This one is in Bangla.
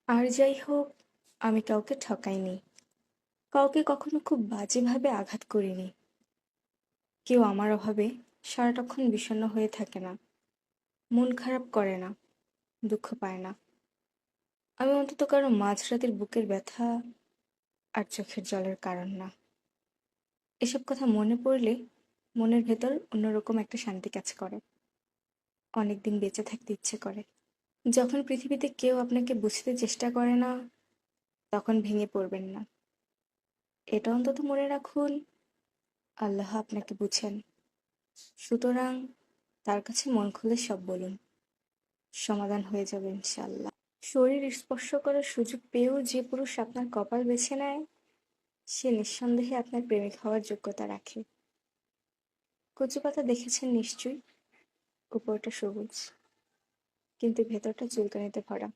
আর যাই হোক, আমি কাউকে ঠকাইনি, কাউকে কখনো খুব বাজেভাবে আঘাত করিনি। কেউ আমার অভাবে সারাটাক্ষণ বিষণ্ণ হয়ে থাকে না, মন খারাপ করে না, দুঃখ পায় না। আমি অন্তত কারো মাঝরাতের বুকের ব্যথা আর চোখের জলের কারণ না। এসব কথা মনে পড়লে মনের ভেতর অন্যরকম একটা শান্তি কাজ করে। অনেকদিন বেঁচে থাকতে ইচ্ছে করে। যখন পৃথিবীতে কেউ আপনাকে বুঝতে চেষ্টা করে না, তখন ভেঙে পড়বেন না। এটা অন্তত মনে রাখুন, আল্লাহ আপনাকে বুঝেন। সুতরাং তার কাছে মন খুলে সব বলুন, সমাধান হয়ে যাবে ইনশাআল্লাহ। শরীর স্পর্শ করার সুযোগ পেয়েও যে পুরুষ আপনার কপাল বেছে নেয়, সে নিঃসন্দেহে আপনার প্রেমিক হওয়ার যোগ্যতা রাখে। কচু পাতা দেখেছেন নিশ্চয়ই, উপরটা সবুজ কিন্তু ভেতরটা চুলকানিতে ভরা।